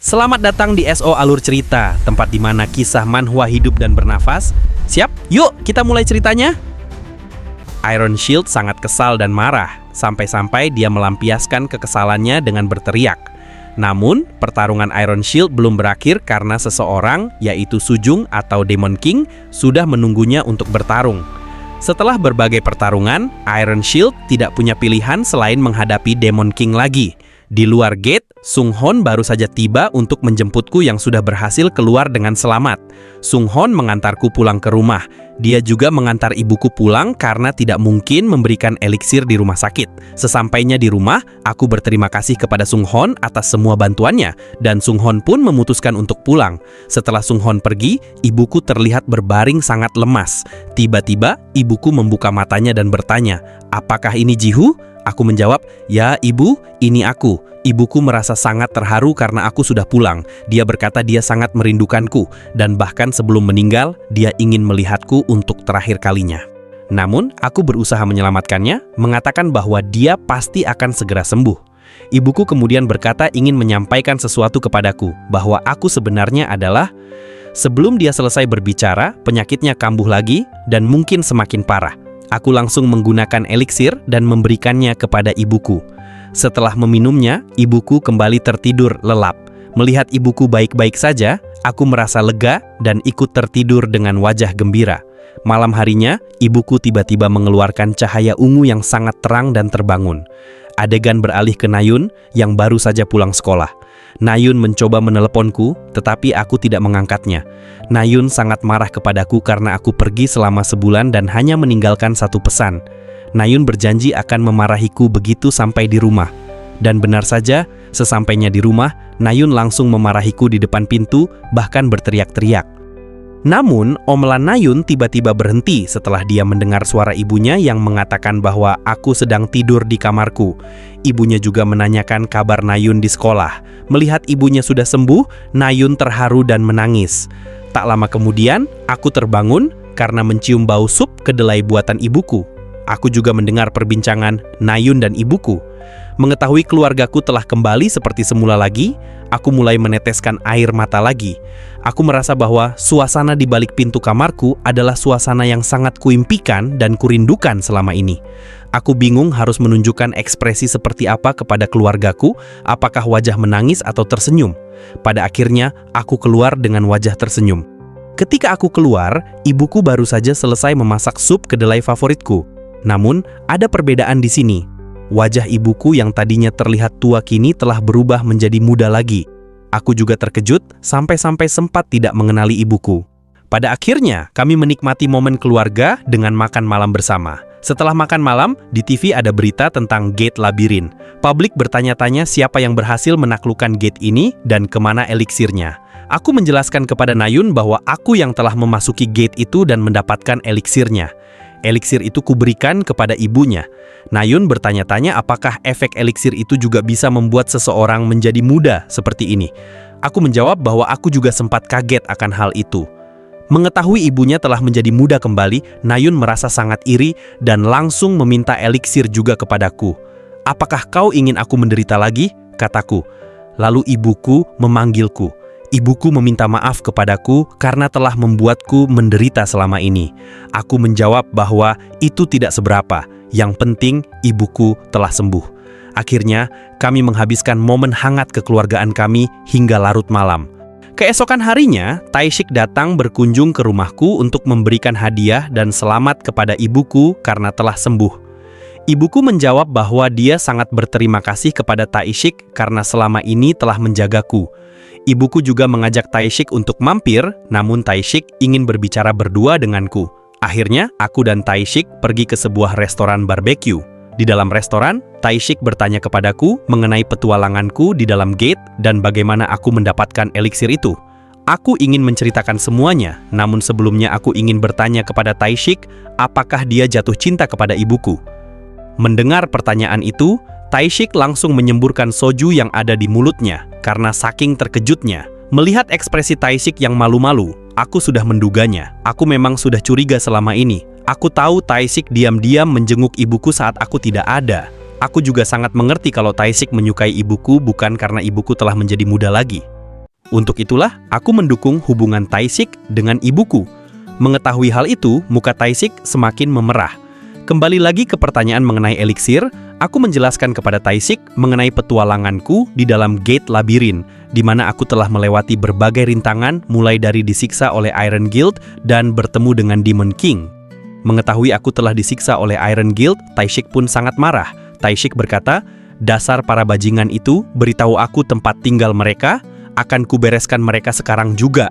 Selamat datang di SO Alur Cerita, tempat di mana kisah manhwa hidup dan bernafas. Siap? Yuk, kita mulai ceritanya. Iron Shield sangat kesal dan marah, sampai-sampai dia melampiaskan kekesalannya dengan berteriak. Namun, pertarungan Iron Shield belum berakhir karena seseorang, yaitu Sujung atau Demon King, sudah menunggunya untuk bertarung. Setelah berbagai pertarungan, Iron Shield tidak punya pilihan selain menghadapi Demon King lagi. Di luar gate, Sung Hon baru saja tiba untuk menjemputku yang sudah berhasil keluar dengan selamat. Sung Hon mengantarku pulang ke rumah. Dia juga mengantar ibuku pulang karena tidak mungkin memberikan eliksir di rumah sakit. Sesampainya di rumah, aku berterima kasih kepada Sung Hon atas semua bantuannya, dan Sung Hon pun memutuskan untuk pulang. Setelah Sung Hon pergi, ibuku terlihat berbaring sangat lemas. Tiba-tiba, ibuku membuka matanya dan bertanya, "Apakah ini Jihu?" Aku menjawab, "Ya, Ibu, ini aku." Ibuku merasa sangat terharu karena aku sudah pulang. Dia berkata dia sangat merindukanku, dan bahkan sebelum meninggal, dia ingin melihatku untuk terakhir kalinya. Namun, aku berusaha menyelamatkannya, mengatakan bahwa dia pasti akan segera sembuh. Ibuku kemudian berkata ingin menyampaikan sesuatu kepadaku, bahwa aku sebenarnya adalah... Sebelum dia selesai berbicara, penyakitnya kambuh lagi, dan mungkin semakin parah. Aku langsung menggunakan eliksir dan memberikannya kepada ibuku. Setelah meminumnya, ibuku kembali tertidur lelap. Melihat ibuku baik-baik saja, aku merasa lega dan ikut tertidur dengan wajah gembira. Malam harinya, ibuku tiba-tiba mengeluarkan cahaya ungu yang sangat terang dan terbangun. Adegan beralih ke Nayun yang baru saja pulang sekolah. Nayun mencoba meneleponku, tetapi aku tidak mengangkatnya. Nayun sangat marah kepadaku karena aku pergi selama sebulan dan hanya meninggalkan satu pesan. Nayun berjanji akan memarahiku begitu sampai di rumah. Dan benar saja, sesampainya di rumah, Nayun langsung memarahiku di depan pintu, bahkan berteriak-teriak. Namun, omelan Nayun tiba-tiba berhenti setelah dia mendengar suara ibunya yang mengatakan bahwa aku sedang tidur di kamarku. Ibunya juga menanyakan kabar Nayun di sekolah. Melihat ibunya sudah sembuh, Nayun terharu dan menangis. Tak lama kemudian, aku terbangun karena mencium bau sup kedelai buatan ibuku. Aku juga mendengar perbincangan Nayun dan ibuku. Mengetahui keluargaku telah kembali seperti semula lagi, aku mulai meneteskan air mata lagi. Aku merasa bahwa suasana di balik pintu kamarku adalah suasana yang sangat kuimpikan dan kurindukan selama ini. Aku bingung harus menunjukkan ekspresi seperti apa kepada keluargaku, apakah wajah menangis atau tersenyum. Pada akhirnya, aku keluar dengan wajah tersenyum. Ketika aku keluar, ibuku baru saja selesai memasak sup kedelai favoritku. Namun, ada perbedaan di sini. Wajah ibuku yang tadinya terlihat tua kini telah berubah menjadi muda lagi. Aku juga terkejut sampai-sampai sempat tidak mengenali ibuku. Pada akhirnya, kami menikmati momen keluarga dengan makan malam bersama. Setelah makan malam, di TV ada berita tentang gate labirin. Publik bertanya-tanya siapa yang berhasil menaklukkan gate ini dan kemana eliksirnya. Aku menjelaskan kepada Nayun bahwa aku yang telah memasuki gate itu dan mendapatkan eliksirnya. Eliksir itu kuberikan kepada ibunya. Nayun bertanya-tanya apakah efek eliksir itu juga bisa membuat seseorang menjadi muda seperti ini. Aku menjawab bahwa aku juga sempat kaget akan hal itu. Mengetahui ibunya telah menjadi muda kembali, Nayun merasa sangat iri dan langsung meminta eliksir juga kepadaku. "Apakah kau ingin aku menderita lagi?" kataku. Lalu ibuku memanggilku. Ibuku meminta maaf kepadaku karena telah membuatku menderita selama ini. Aku menjawab bahwa itu tidak seberapa. Yang penting, ibuku telah sembuh. Akhirnya, kami menghabiskan momen hangat kekeluargaan kami hingga larut malam. Keesokan harinya, Taishik datang berkunjung ke rumahku untuk memberikan hadiah dan selamat kepada ibuku karena telah sembuh. Ibuku menjawab bahwa dia sangat berterima kasih kepada Taishik karena selama ini telah menjagaku. Ibuku juga mengajak Taishik untuk mampir, namun Taishik ingin berbicara berdua denganku. Akhirnya, aku dan Taishik pergi ke sebuah restoran barbeque. Di dalam restoran, Taishik bertanya kepadaku mengenai petualanganku di dalam gate dan bagaimana aku mendapatkan eliksir itu. Aku ingin menceritakan semuanya, namun sebelumnya aku ingin bertanya kepada Taishik apakah dia jatuh cinta kepada ibuku. Mendengar pertanyaan itu, Taishik langsung menyemburkan soju yang ada di mulutnya karena saking terkejutnya. Melihat ekspresi Taishik yang malu-malu, aku sudah menduganya. Aku memang sudah curiga selama ini. Aku tahu Taishik diam-diam menjenguk ibuku saat aku tidak ada. Aku juga sangat mengerti kalau Taishik menyukai ibuku bukan karena ibuku telah menjadi muda lagi. Untuk itulah aku mendukung hubungan Taishik dengan ibuku. Mengetahui hal itu, muka Taishik semakin memerah. Kembali lagi ke pertanyaan mengenai eliksir, aku menjelaskan kepada Taishik mengenai petualanganku di dalam gate labirin, di mana aku telah melewati berbagai rintangan mulai dari disiksa oleh Iron Guild dan bertemu dengan Demon King. Mengetahui aku telah disiksa oleh Iron Guild, Taishik pun sangat marah. Taishik berkata, "Dasar para bajingan itu, beritahu aku tempat tinggal mereka, akan kubereskan mereka sekarang juga."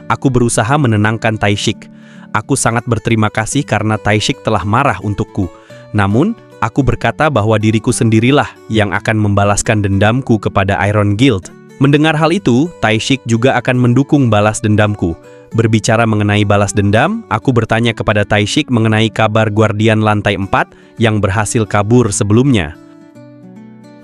Aku berusaha menenangkan Taishik. Aku sangat berterima kasih karena Taishik telah marah untukku. Namun, aku berkata bahwa diriku sendirilah yang akan membalaskan dendamku kepada Iron Guild. Mendengar hal itu, Taishik juga akan mendukung balas dendamku. Berbicara mengenai balas dendam, aku bertanya kepada Taishik mengenai kabar Guardian Lantai 4 yang berhasil kabur sebelumnya.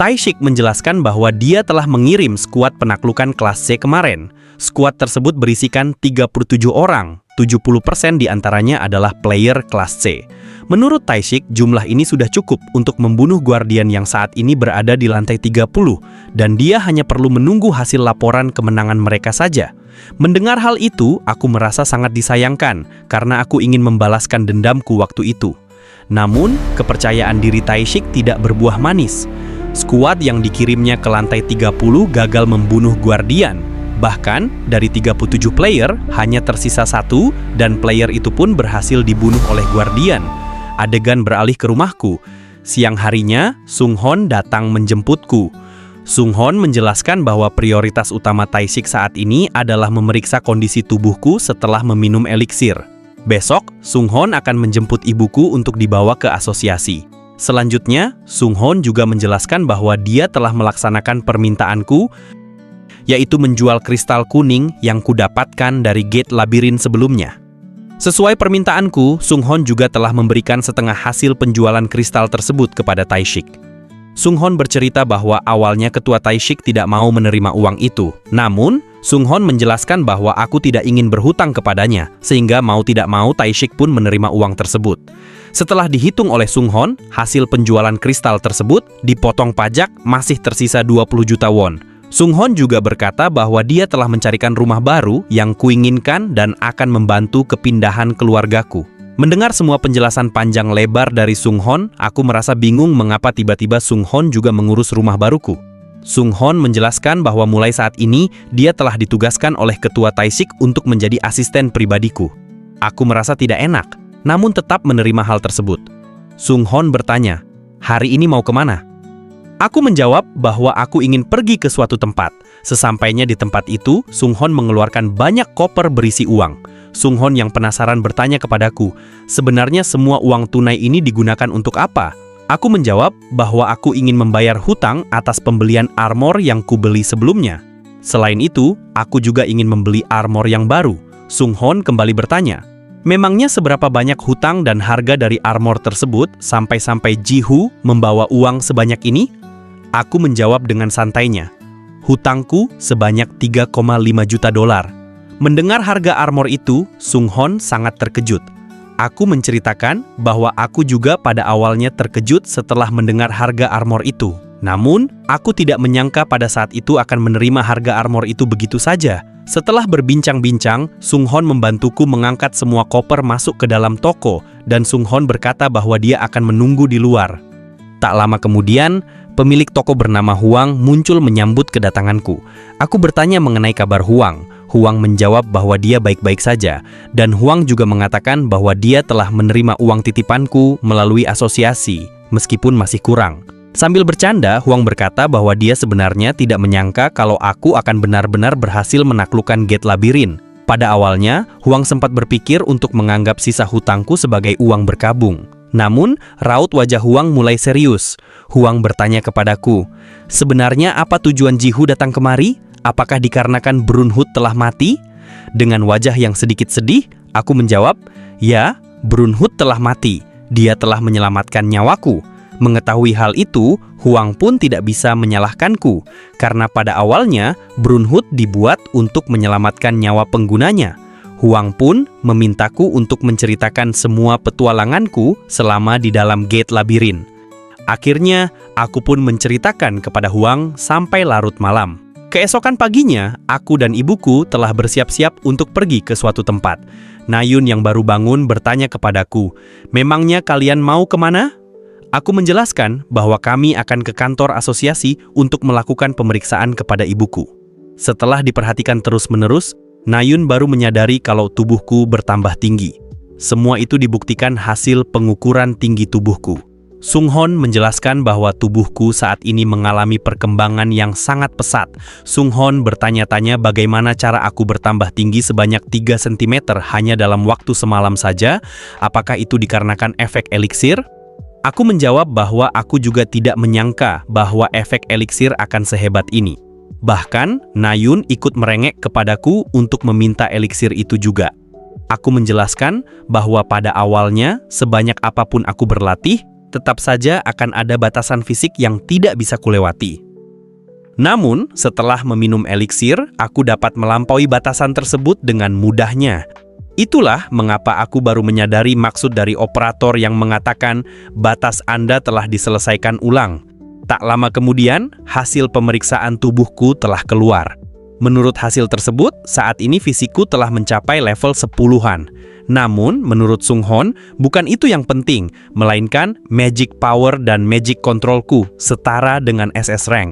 Taishik menjelaskan bahwa dia telah mengirim skuad penaklukan kelas C kemarin. Skuad tersebut berisikan 37 orang, 70% diantaranya adalah player kelas C. Menurut Taishik, jumlah ini sudah cukup untuk membunuh Guardian yang saat ini berada di lantai 30, dan dia hanya perlu menunggu hasil laporan kemenangan mereka saja. Mendengar hal itu, aku merasa sangat disayangkan, karena aku ingin membalaskan dendamku waktu itu. Namun, kepercayaan diri Taishik tidak berbuah manis. Skuad yang dikirimnya ke lantai 30 gagal membunuh Guardian. Bahkan, dari 37 player, hanya tersisa 1, dan player itu pun berhasil dibunuh oleh Guardian. Adegan beralih ke rumahku. Siang harinya, Sung Hon datang menjemputku. Sung Hon menjelaskan bahwa prioritas utama Taishik saat ini adalah memeriksa kondisi tubuhku setelah meminum eliksir. Besok, Sung Hon akan menjemput ibuku untuk dibawa ke asosiasi. Selanjutnya, Sung Hon juga menjelaskan bahwa dia telah melaksanakan permintaanku, yaitu menjual kristal kuning yang kudapatkan dari gate labirin sebelumnya. Sesuai permintaanku, Sung Hon juga telah memberikan setengah hasil penjualan kristal tersebut kepada Taishik. Sung Hon bercerita bahwa awalnya ketua Taishik tidak mau menerima uang itu. Namun, Sung Hon menjelaskan bahwa aku tidak ingin berhutang kepadanya, sehingga mau tidak mau Taishik pun menerima uang tersebut. Setelah dihitung oleh Sung Hon, hasil penjualan kristal tersebut dipotong pajak masih tersisa 20 juta won. Sung Hon juga berkata bahwa dia telah mencarikan rumah baru yang kuinginkan dan akan membantu kepindahan keluargaku. Mendengar semua penjelasan panjang lebar dari Sung Hon, aku merasa bingung mengapa tiba-tiba Sung Hon juga mengurus rumah baruku. Sung Hon menjelaskan bahwa mulai saat ini dia telah ditugaskan oleh ketua Taishik untuk menjadi asisten pribadiku. Aku merasa tidak enak, namun tetap menerima hal tersebut. Sung Hon bertanya, "Hari ini mau kemana?" Aku menjawab bahwa aku ingin pergi ke suatu tempat. Sesampainya di tempat itu, Sung Hon mengeluarkan banyak koper berisi uang. Sung Hon yang penasaran bertanya kepadaku, "Sebenarnya semua uang tunai ini digunakan untuk apa?" Aku menjawab bahwa aku ingin membayar hutang atas pembelian armor yang kubeli sebelumnya. Selain itu, aku juga ingin membeli armor yang baru. Sung Hon kembali bertanya, "Memangnya seberapa banyak hutang dan harga dari armor tersebut sampai-sampai Jihu membawa uang sebanyak ini?" Aku menjawab dengan santainya, "Hutangku sebanyak 3,5 juta dolar." Mendengar harga armor itu, Sung Hon sangat terkejut. Aku menceritakan bahwa aku juga pada awalnya terkejut setelah mendengar harga armor itu. Namun, aku tidak menyangka pada saat itu akan menerima harga armor itu begitu saja. Setelah berbincang-bincang, Sung Hon membantuku mengangkat semua koper masuk ke dalam toko, dan Sung Hon berkata bahwa dia akan menunggu di luar. Tak lama kemudian, pemilik toko bernama Huang muncul menyambut kedatanganku. Aku bertanya mengenai kabar Huang. Huang menjawab bahwa dia baik-baik saja, dan Huang juga mengatakan bahwa dia telah menerima uang titipanku melalui asosiasi, meskipun masih kurang. Sambil bercanda, Huang berkata bahwa dia sebenarnya tidak menyangka kalau aku akan benar-benar berhasil menaklukkan gate labirin. Pada awalnya, Huang sempat berpikir untuk menganggap sisa hutangku sebagai uang berkabung. Namun, raut wajah Huang mulai serius. Huang bertanya kepadaku, "Sebenarnya apa tujuan Jihu datang kemari? Apakah dikarenakan Brunhut telah mati?" Dengan wajah yang sedikit sedih, aku menjawab, "Ya, Brunhut telah mati. Dia telah menyelamatkan nyawaku." Mengetahui hal itu, Huang pun tidak bisa menyalahkanku, karena pada awalnya Brunhut dibuat untuk menyelamatkan nyawa penggunanya. Huang pun memintaku untuk menceritakan semua petualanganku selama di dalam gate labirin. Akhirnya, aku pun menceritakan kepada Huang sampai larut malam. Keesokan paginya, aku dan ibuku telah bersiap-siap untuk pergi ke suatu tempat. Nayun yang baru bangun bertanya kepadaku, "Memangnya kalian mau kemana?" Aku menjelaskan bahwa kami akan ke kantor asosiasi untuk melakukan pemeriksaan kepada ibuku. Setelah diperhatikan terus-menerus, Nayun baru menyadari kalau tubuhku bertambah tinggi. Semua itu dibuktikan hasil pengukuran tinggi tubuhku. Sunghon menjelaskan bahwa tubuhku saat ini mengalami perkembangan yang sangat pesat. Sunghon bertanya-tanya bagaimana cara aku bertambah tinggi sebanyak 3 cm hanya dalam waktu semalam saja. Apakah itu dikarenakan efek eliksir? Aku menjawab bahwa aku juga tidak menyangka bahwa efek eliksir akan sehebat ini. Bahkan, Nayun ikut merengek kepadaku untuk meminta eliksir itu juga. Aku menjelaskan bahwa pada awalnya, sebanyak apapun aku berlatih, tetap saja akan ada batasan fisik yang tidak bisa kulewati. Namun, setelah meminum eliksir, aku dapat melampaui batasan tersebut dengan mudahnya. Itulah mengapa aku baru menyadari maksud dari operator yang mengatakan batas Anda telah diselesaikan ulang. Tak lama kemudian, hasil pemeriksaan tubuhku telah keluar. Menurut hasil tersebut, saat ini fisikku telah mencapai level 10-an. Namun, menurut Sunghon, bukan itu yang penting, melainkan magic power dan magic controlku setara dengan SS rank.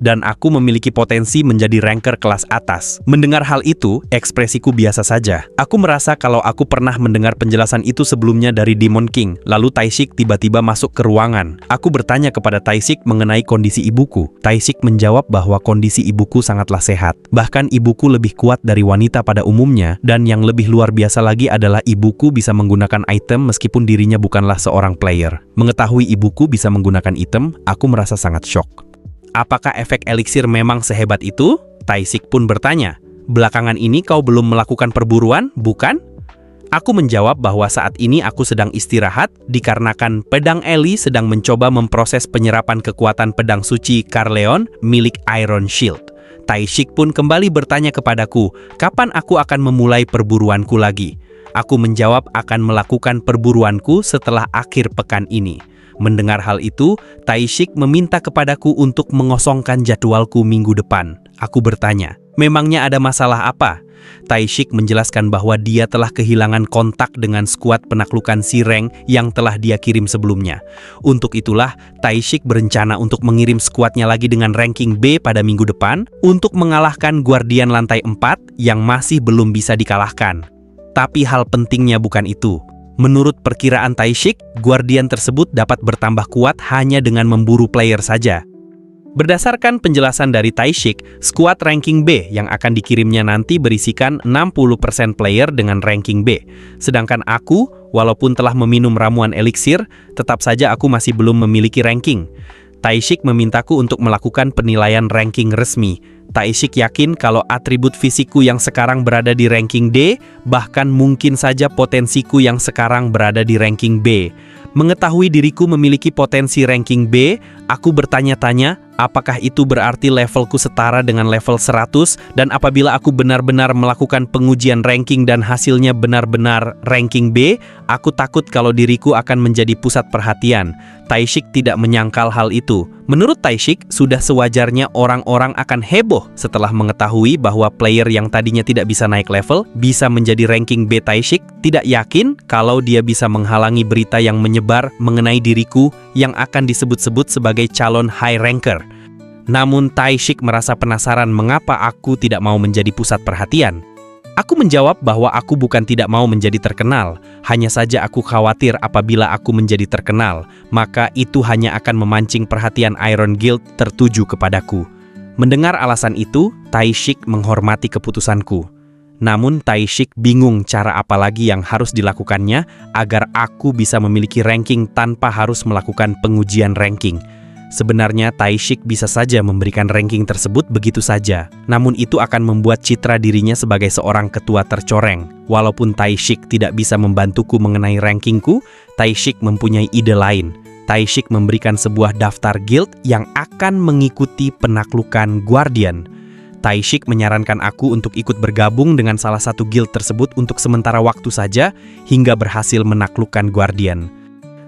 Dan aku memiliki potensi menjadi ranker kelas atas. Mendengar hal itu, ekspresiku biasa saja. Aku merasa kalau aku pernah mendengar penjelasan itu sebelumnya dari Demon King. Lalu Taishik tiba-tiba masuk ke ruangan. Aku bertanya kepada Taishik mengenai kondisi ibuku. Taishik menjawab bahwa kondisi ibuku sangatlah sehat. Bahkan ibuku lebih kuat dari wanita pada umumnya. Dan yang lebih luar biasa lagi adalah ibuku bisa menggunakan item meskipun dirinya bukanlah seorang player. Mengetahui ibuku bisa menggunakan item, aku merasa sangat shock. Apakah efek eliksir memang sehebat itu? Taishik pun bertanya. Belakangan ini kau belum melakukan perburuan, bukan? Aku menjawab bahwa saat ini aku sedang istirahat dikarenakan pedang Eli sedang mencoba memproses penyerapan kekuatan pedang suci Carleon milik Iron Shield. Taishik pun kembali bertanya kepadaku, kapan aku akan memulai perburuanku lagi? Aku menjawab akan melakukan perburuanku setelah akhir pekan ini. Mendengar hal itu, Taishik meminta kepadaku untuk mengosongkan jadwalku minggu depan. Aku bertanya, memangnya ada masalah apa? Taishik menjelaskan bahwa dia telah kehilangan kontak dengan skuad penaklukan Shireng yang telah dia kirim sebelumnya. Untuk itulah, Taishik berencana untuk mengirim skuadnya lagi dengan ranking B pada minggu depan untuk mengalahkan Guardian lantai 4 yang masih belum bisa dikalahkan. Tapi hal pentingnya bukan itu. Menurut perkiraan Taishik, Guardian tersebut dapat bertambah kuat hanya dengan memburu player saja. Berdasarkan penjelasan dari Taishik, skuad ranking B yang akan dikirimnya nanti berisikan 60% player dengan ranking B. Sedangkan aku, walaupun telah meminum ramuan eliksir, tetap saja aku masih belum memiliki ranking. Taishik memintaku untuk melakukan penilaian ranking resmi. Taishik yakin kalau atribut fisikku yang sekarang berada di ranking D, bahkan mungkin saja potensiku yang sekarang berada di ranking B. Mengetahui diriku memiliki potensi ranking B, aku bertanya-tanya, apakah itu berarti levelku setara dengan level 100? Dan apabila aku benar-benar melakukan pengujian ranking dan hasilnya benar-benar ranking B, aku takut kalau diriku akan menjadi pusat perhatian. Taishik tidak menyangkal hal itu. Menurut Taishik, sudah sewajarnya orang-orang akan heboh setelah mengetahui bahwa player yang tadinya tidak bisa naik level bisa menjadi ranking B. Taishik tidak yakin kalau dia bisa menghalangi berita yang menyebar mengenai diriku yang akan disebut-sebut sebagai calon high ranker. Namun Taishik merasa penasaran mengapa aku tidak mau menjadi pusat perhatian. Aku menjawab bahwa aku bukan tidak mau menjadi terkenal, hanya saja aku khawatir apabila aku menjadi terkenal, maka itu hanya akan memancing perhatian Iron Guild tertuju kepadaku. Mendengar alasan itu, Taishik menghormati keputusanku. Namun Taishik bingung cara apa lagi yang harus dilakukannya agar aku bisa memiliki ranking tanpa harus melakukan pengujian ranking. Sebenarnya Taishik bisa saja memberikan ranking tersebut begitu saja, namun itu akan membuat citra dirinya sebagai seorang ketua tercoreng. Walaupun Taishik tidak bisa membantuku mengenai rankingku, Taishik mempunyai ide lain. Taishik memberikan sebuah daftar guild yang akan mengikuti penaklukan Guardian. Taishik menyarankan aku untuk ikut bergabung dengan salah satu guild tersebut untuk sementara waktu saja hingga berhasil menaklukkan Guardian.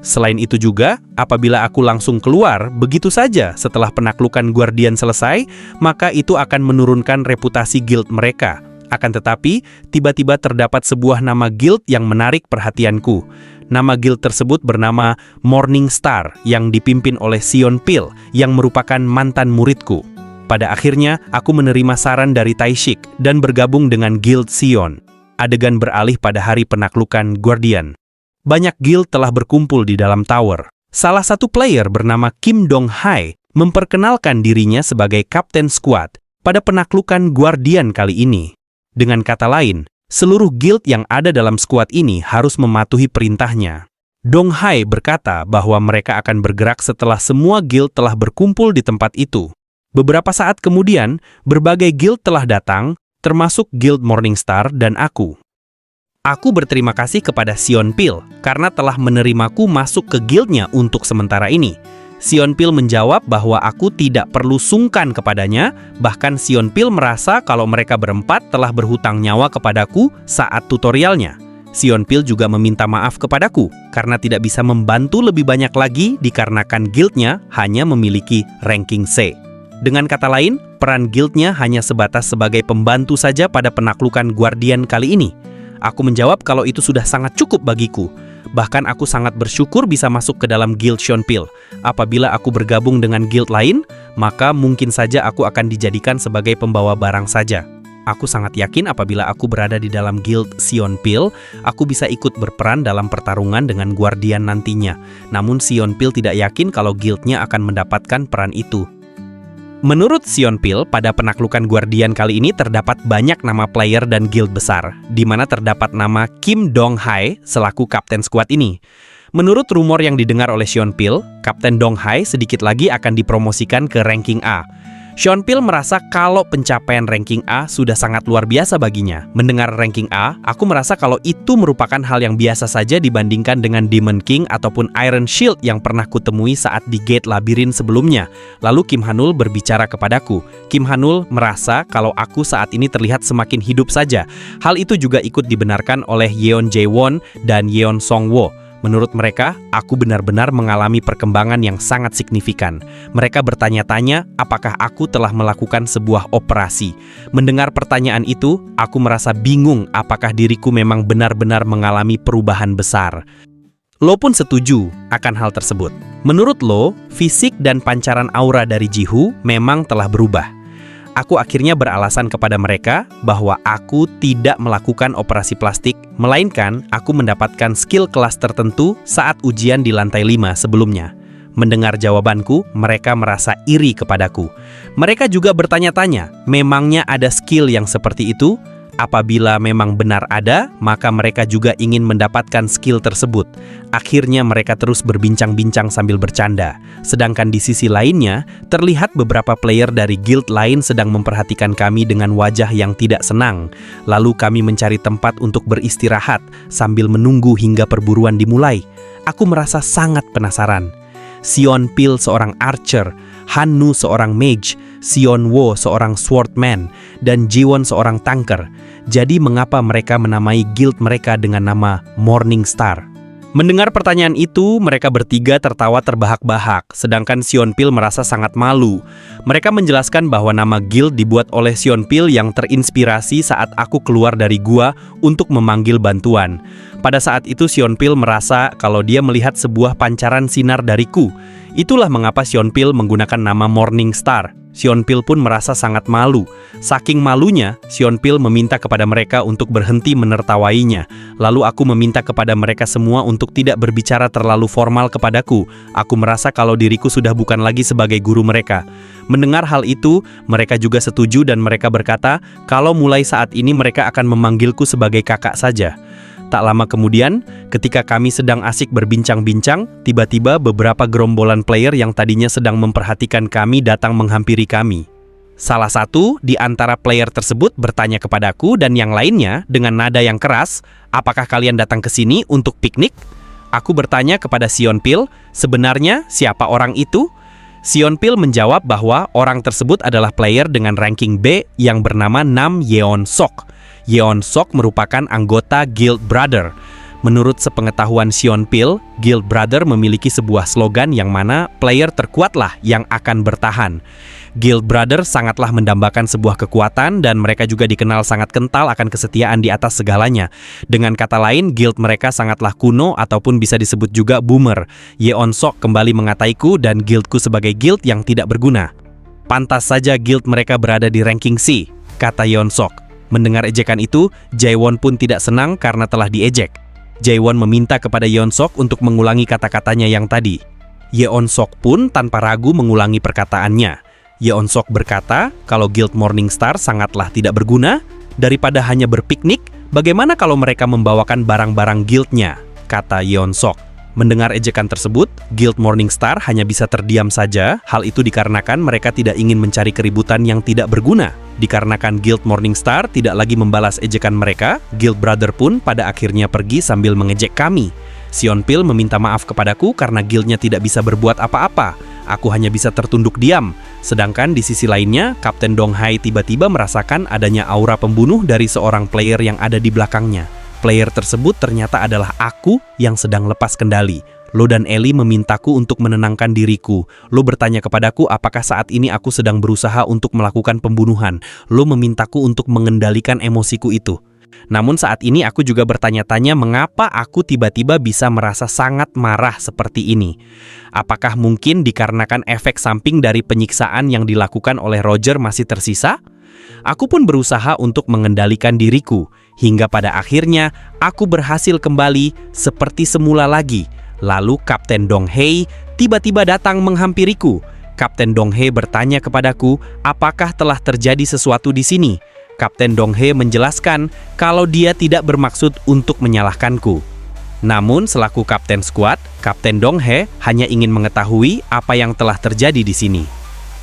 Selain itu juga, apabila aku langsung keluar begitu saja setelah penaklukan Guardian selesai, maka itu akan menurunkan reputasi guild mereka. Akan tetapi, tiba-tiba terdapat sebuah nama guild yang menarik perhatianku. Nama guild tersebut bernama Morning Star yang dipimpin oleh Sion Pil yang merupakan mantan muridku. Pada akhirnya, aku menerima saran dari Taishik dan bergabung dengan guild Sion. Adegan beralih pada hari penaklukan Guardian. Banyak guild telah berkumpul di dalam tower. Salah satu player bernama Kim Dong Hai memperkenalkan dirinya sebagai kapten squad pada penaklukan Guardian kali ini. Dengan kata lain, seluruh guild yang ada dalam skuad ini harus mematuhi perintahnya. Dong Hai berkata bahwa mereka akan bergerak setelah semua guild telah berkumpul di tempat itu. Beberapa saat kemudian, berbagai guild telah datang, termasuk guild Morningstar dan aku. Aku berterima kasih kepada Sion Pil karena telah menerimaku masuk ke guildnya untuk sementara ini. Sion Pil menjawab bahwa aku tidak perlu sungkan kepadanya, bahkan Sion Pil merasa kalau mereka berempat telah berhutang nyawa kepadaku saat tutorialnya. Sion Pil juga meminta maaf kepadaku karena tidak bisa membantu lebih banyak lagi dikarenakan guildnya hanya memiliki ranking C. Dengan kata lain, peran guildnya hanya sebatas sebagai pembantu saja pada penaklukan Guardian kali ini. Aku menjawab kalau itu sudah sangat cukup bagiku. Bahkan aku sangat bersyukur bisa masuk ke dalam guild Sion Pil. Apabila aku bergabung dengan guild lain, maka mungkin saja aku akan dijadikan sebagai pembawa barang saja. Aku sangat yakin apabila aku berada di dalam guild Sion Pil, aku bisa ikut berperan dalam pertarungan dengan Guardian nantinya. Namun Sion Pil tidak yakin kalau guildnya akan mendapatkan peran itu. Menurut Sion Pil, pada penaklukan Guardian kali ini terdapat banyak nama player dan guild besar, di mana terdapat nama Kim Dong Hai selaku kapten skuad ini. Menurut rumor yang didengar oleh Sion Pil, Kapten Dong Hai sedikit lagi akan dipromosikan ke ranking A. Sion Pil merasa kalau pencapaian ranking A sudah sangat luar biasa baginya. Mendengar ranking A, aku merasa kalau itu merupakan hal yang biasa saja dibandingkan dengan Demon King ataupun Iron Shield yang pernah kutemui saat di gate labirin sebelumnya. Lalu Kim Hanul berbicara kepadaku. Kim Hanul merasa kalau aku saat ini terlihat semakin hidup saja. Hal itu juga ikut dibenarkan oleh Yeon Jae-won dan Yeon Song-wo. Menurut mereka, aku benar-benar mengalami perkembangan yang sangat signifikan. Mereka bertanya-tanya apakah aku telah melakukan sebuah operasi. Mendengar pertanyaan itu, aku merasa bingung apakah diriku memang benar-benar mengalami perubahan besar. Lo pun setuju akan hal tersebut. Menurut Lo, fisik dan pancaran aura dari Jihu memang telah berubah. Aku akhirnya beralasan kepada mereka bahwa aku tidak melakukan operasi plastik, melainkan aku mendapatkan skill kelas tertentu saat ujian di lantai 5 sebelumnya. Mendengar jawabanku, mereka merasa iri kepadaku. Mereka juga bertanya-tanya, memangnya ada skill yang seperti itu? Apabila memang benar ada, maka mereka juga ingin mendapatkan skill tersebut. Akhirnya mereka terus berbincang-bincang sambil bercanda. Sedangkan di sisi lainnya, terlihat beberapa player dari guild lain sedang memperhatikan kami dengan wajah yang tidak senang. Lalu kami mencari tempat untuk beristirahat sambil menunggu hingga perburuan dimulai. Aku merasa sangat penasaran. Sion Pil seorang archer, Han-nu seorang mage, Sion Wo seorang swordman, dan Jiwon seorang tanker. Jadi mengapa mereka menamai guild mereka dengan nama Morning Star? Mendengar pertanyaan itu, mereka bertiga tertawa terbahak-bahak, sedangkan Sion Pil merasa sangat malu. Mereka menjelaskan bahwa nama guild dibuat oleh Sion Pil yang terinspirasi saat aku keluar dari gua untuk memanggil bantuan. Pada saat itu Sion Pil merasa kalau dia melihat sebuah pancaran sinar dariku. Itulah mengapa Sion Pil menggunakan nama Morning Star. Sion Pil pun merasa sangat malu. Saking malunya, Sion Pil meminta kepada mereka untuk berhenti menertawainya. Lalu aku meminta kepada mereka semua untuk tidak berbicara terlalu formal kepadaku. Aku merasa kalau diriku sudah bukan lagi sebagai guru mereka. Mendengar hal itu, mereka juga setuju dan mereka berkata kalau mulai saat ini mereka akan memanggilku sebagai kakak saja. Tak lama kemudian, ketika kami sedang asik berbincang-bincang, tiba-tiba beberapa gerombolan player yang tadinya sedang memperhatikan kami datang menghampiri kami. Salah satu di antara player tersebut bertanya kepadaku dan yang lainnya dengan nada yang keras, "Apakah kalian datang ke sini untuk piknik?" Aku bertanya kepada Sion Pil, "Sebenarnya siapa orang itu?" Sion Pil menjawab bahwa orang tersebut adalah player dengan ranking B yang bernama Nam Yeon Sok. Yeon Sok merupakan anggota Guild Brother. Menurut sepengetahuan Sion Pil, Guild Brother memiliki sebuah slogan yang mana player terkuatlah yang akan bertahan. Guild Brother sangatlah mendambakan sebuah kekuatan dan mereka juga dikenal sangat kental akan kesetiaan di atas segalanya. Dengan kata lain, guild mereka sangatlah kuno ataupun bisa disebut juga boomer. Yeon Sok kembali mengataiku dan guildku sebagai guild yang tidak berguna. Pantas saja guild mereka berada di ranking C, kata Yeon Sok. Mendengar ejekan itu, Jaewon pun tidak senang karena telah diejek. Jaewon meminta kepada Yeon Sok untuk mengulangi kata-katanya yang tadi. Yeon Sok pun tanpa ragu mengulangi perkataannya. Yeon Sok berkata kalau Guild Morningstar sangatlah tidak berguna. Daripada hanya berpiknik, bagaimana kalau mereka membawakan barang-barang guildnya, kata Yeon Sok. Mendengar ejekan tersebut, Guild Morningstar hanya bisa terdiam saja. Hal itu dikarenakan mereka tidak ingin mencari keributan yang tidak berguna. Dikarenakan Guild Morningstar tidak lagi membalas ejekan mereka, Guild Brother pun pada akhirnya pergi sambil mengejek kami. Sion Pil meminta maaf kepadaku karena guildnya tidak bisa berbuat apa-apa. Aku hanya bisa tertunduk diam. Sedangkan di sisi lainnya, Kapten Dong Hae tiba-tiba merasakan adanya aura pembunuh dari seorang player yang ada di belakangnya. Player tersebut ternyata adalah aku yang sedang lepas kendali. Lo dan Ellie memintaku untuk menenangkan diriku. Lo bertanya kepadaku apakah saat ini aku sedang berusaha untuk melakukan pembunuhan. Lo memintaku untuk mengendalikan emosiku itu. Namun saat ini aku juga bertanya-tanya mengapa aku tiba-tiba bisa merasa sangat marah seperti ini. Apakah mungkin dikarenakan efek samping dari penyiksaan yang dilakukan oleh Roger masih tersisa? Aku pun berusaha untuk mengendalikan diriku. Hingga pada akhirnya aku berhasil kembali seperti semula lagi. Lalu Kapten Dong Hae tiba-tiba datang menghampiriku. Kapten Dong Hae bertanya kepadaku, apakah telah terjadi sesuatu di sini? Kapten Dong Hae menjelaskan kalau dia tidak bermaksud untuk menyalahkanku. Namun selaku Kapten Squad, Kapten Dong Hae hanya ingin mengetahui apa yang telah terjadi di sini.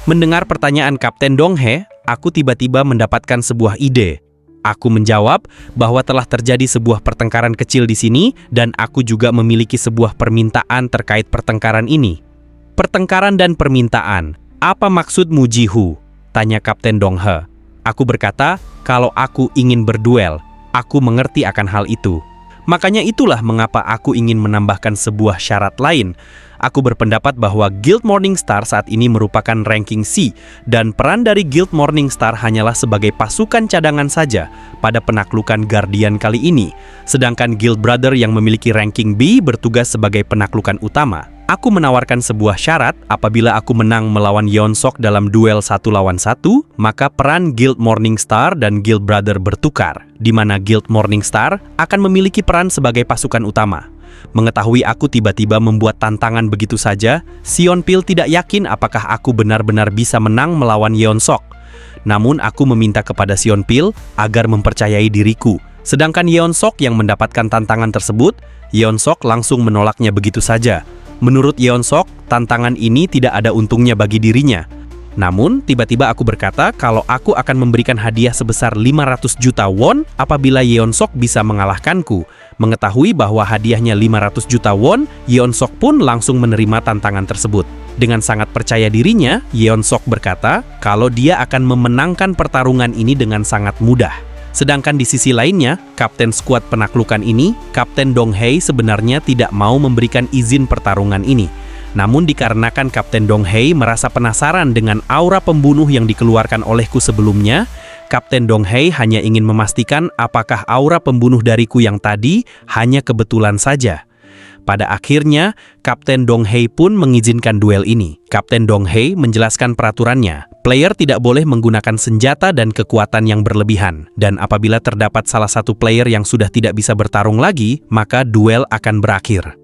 Mendengar pertanyaan Kapten Dong Hae, aku tiba-tiba mendapatkan sebuah ide. Aku menjawab bahwa telah terjadi sebuah pertengkaran kecil di sini dan aku juga memiliki sebuah permintaan terkait pertengkaran ini. Pertengkaran dan permintaan, apa maksudmu Ji-Hu? Tanya Kapten Dong Hae. Aku berkata, kalau aku ingin berduel, aku mengerti akan hal itu. Makanya itulah mengapa aku ingin menambahkan sebuah syarat lain. Aku berpendapat bahwa Guild Morningstar saat ini merupakan ranking C, dan peran dari Guild Morningstar hanyalah sebagai pasukan cadangan saja pada penaklukan Guardian kali ini. Sedangkan Guild Brother yang memiliki ranking B bertugas sebagai penaklukan utama. Aku menawarkan sebuah syarat, apabila aku menang melawan Yeon Sok dalam duel 1 lawan 1, maka peran Guild Morningstar dan Guild Brother bertukar, di mana Guild Morningstar akan memiliki peran sebagai pasukan utama. Mengetahui aku tiba-tiba membuat tantangan begitu saja, Sion Pil tidak yakin apakah aku benar-benar bisa menang melawan Yeon Sok. Namun aku meminta kepada Sion Pil agar mempercayai diriku. Sedangkan Yeon Sok yang mendapatkan tantangan tersebut, Yeon Sok langsung menolaknya begitu saja. Menurut Yeon Sok, tantangan ini tidak ada untungnya bagi dirinya. Namun, tiba-tiba aku berkata kalau aku akan memberikan hadiah sebesar 500 juta won apabila Yeon Sok bisa mengalahkanku. Mengetahui bahwa hadiahnya 500 juta won, Yeon Sok pun langsung menerima tantangan tersebut. Dengan sangat percaya dirinya, Yeon Sok berkata kalau dia akan memenangkan pertarungan ini dengan sangat mudah. Sedangkan di sisi lainnya, Kapten Skuad penaklukan ini, Kapten Dong Hae sebenarnya tidak mau memberikan izin pertarungan ini. Namun dikarenakan Kapten Dong Hae merasa penasaran dengan aura pembunuh yang dikeluarkan olehku sebelumnya, Kapten Dong Hae hanya ingin memastikan apakah aura pembunuh dariku yang tadi hanya kebetulan saja. Pada akhirnya, Kapten Dong Hae pun mengizinkan duel ini. Kapten Dong Hae menjelaskan peraturannya. Player tidak boleh menggunakan senjata dan kekuatan yang berlebihan. Dan apabila terdapat salah satu player yang sudah tidak bisa bertarung lagi, maka duel akan berakhir.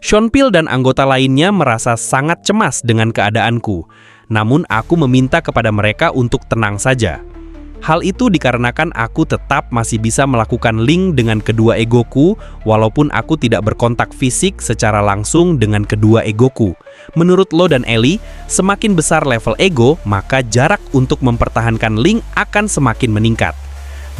Sion Pil dan anggota lainnya merasa sangat cemas dengan keadaanku. Namun aku meminta kepada mereka untuk tenang saja. Hal itu dikarenakan aku tetap masih bisa melakukan link dengan kedua egoku, walaupun aku tidak berkontak fisik secara langsung dengan kedua egoku. Menurut Lo dan Ellie, semakin besar level ego, maka jarak untuk mempertahankan link akan semakin meningkat.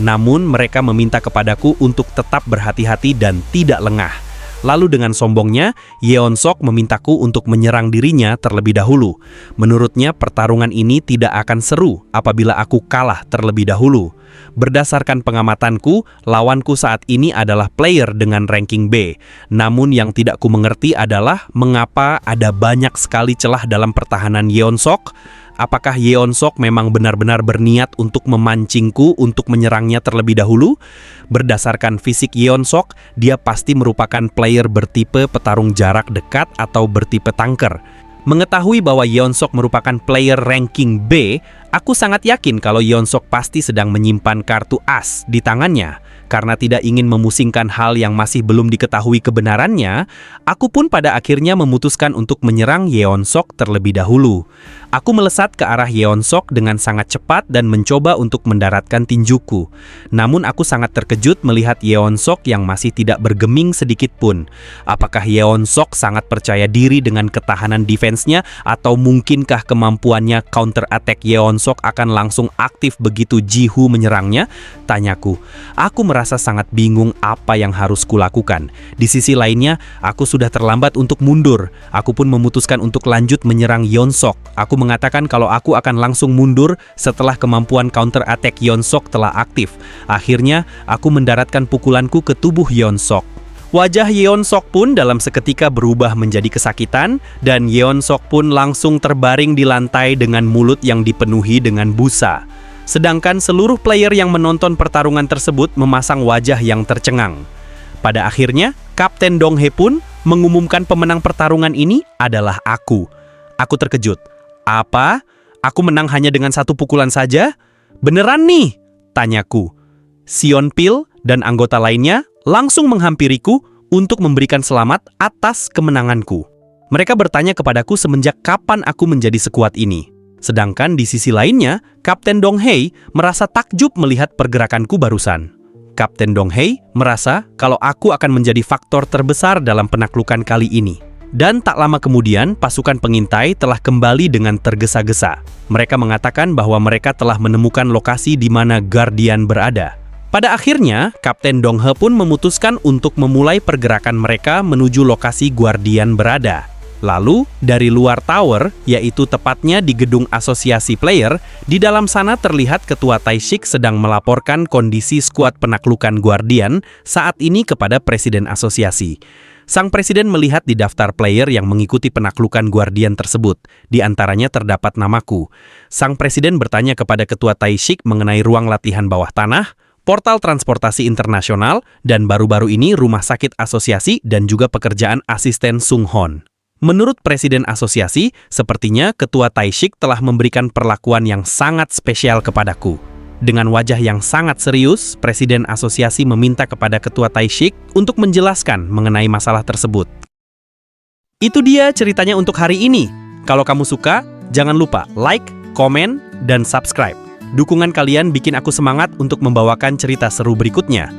Namun mereka meminta kepadaku untuk tetap berhati-hati dan tidak lengah. Lalu dengan sombongnya, Yeon Sok memintaku untuk menyerang dirinya terlebih dahulu. Menurutnya pertarungan ini tidak akan seru apabila aku kalah terlebih dahulu. Berdasarkan pengamatanku, lawanku saat ini adalah player dengan ranking B. Namun yang tidak ku mengerti adalah mengapa ada banyak sekali celah dalam pertahanan Yeon Sok. Apakah Yeon Sok memang benar-benar berniat untuk memancingku untuk menyerangnya terlebih dahulu? Berdasarkan fisik Yeon Sok, dia pasti merupakan player bertipe petarung jarak dekat atau bertipe tanker. Mengetahui bahwa Yeon Sok merupakan player ranking B, aku sangat yakin kalau Yeon Sok pasti sedang menyimpan kartu as di tangannya. Karena tidak ingin memusingkan hal yang masih belum diketahui kebenarannya, aku pun pada akhirnya memutuskan untuk menyerang Yeon Sok terlebih dahulu. Aku melesat ke arah Yeon Sok dengan sangat cepat dan mencoba untuk mendaratkan tinjuku. Namun aku sangat terkejut melihat Yeon Sok yang masih tidak bergeming sedikit pun. Apakah Yeon Sok sangat percaya diri dengan ketahanan defense-nya atau mungkinkah kemampuannya counter attack Yeon Sok akan langsung aktif begitu Ji-Hoo menyerangnya? Tanyaku. Aku merasa sangat bingung apa yang harus kulakukan. Di sisi lainnya, aku sudah terlambat untuk mundur. Aku pun memutuskan untuk lanjut menyerang Yeon Sok. Aku mengatakan kalau aku akan langsung mundur setelah kemampuan counter attack Yeon Sok telah aktif. Akhirnya, aku mendaratkan pukulanku ke tubuh Yeon Sok. Wajah Yeon Sok pun dalam seketika berubah menjadi kesakitan dan Yeon Sok pun langsung terbaring di lantai dengan mulut yang dipenuhi dengan busa. Sedangkan seluruh player yang menonton pertarungan tersebut memasang wajah yang tercengang. Pada akhirnya, Kapten Dong Hae pun mengumumkan pemenang pertarungan ini adalah aku. Aku terkejut. Apa? Aku menang hanya dengan satu pukulan saja? Beneran nih? Tanyaku. Sion Pil dan anggota lainnya langsung menghampiriku untuk memberikan selamat atas kemenanganku. Mereka bertanya kepadaku semenjak kapan aku menjadi sekuat ini. Sedangkan di sisi lainnya, Kapten Dong Hae merasa takjub melihat pergerakanku barusan. Kapten Dong Hae merasa kalau aku akan menjadi faktor terbesar dalam penaklukan kali ini. Dan tak lama kemudian, pasukan pengintai telah kembali dengan tergesa-gesa. Mereka mengatakan bahwa mereka telah menemukan lokasi di mana Guardian berada. Pada akhirnya, Kapten Dong Hae pun memutuskan untuk memulai pergerakan mereka menuju lokasi Guardian berada. Lalu, dari luar tower, yaitu tepatnya di gedung asosiasi player, di dalam sana terlihat Ketua Taishik sedang melaporkan kondisi skuad penaklukan Guardian saat ini kepada Presiden Asosiasi. Sang presiden melihat di daftar player yang mengikuti penaklukan Guardian tersebut. Di antaranya terdapat namaku. Sang presiden bertanya kepada Ketua Taishik mengenai ruang latihan bawah tanah, portal transportasi internasional, dan baru-baru ini rumah sakit asosiasi dan juga pekerjaan asisten Sung Hon. Menurut Presiden Asosiasi, sepertinya Ketua Taishik telah memberikan perlakuan yang sangat spesial kepadaku. Dengan wajah yang sangat serius, Presiden Asosiasi meminta kepada Ketua Taishik untuk menjelaskan mengenai masalah tersebut. Itu dia ceritanya untuk hari ini. Kalau kamu suka, jangan lupa like, komen, dan subscribe. Dukungan kalian bikin aku semangat untuk membawakan cerita seru berikutnya.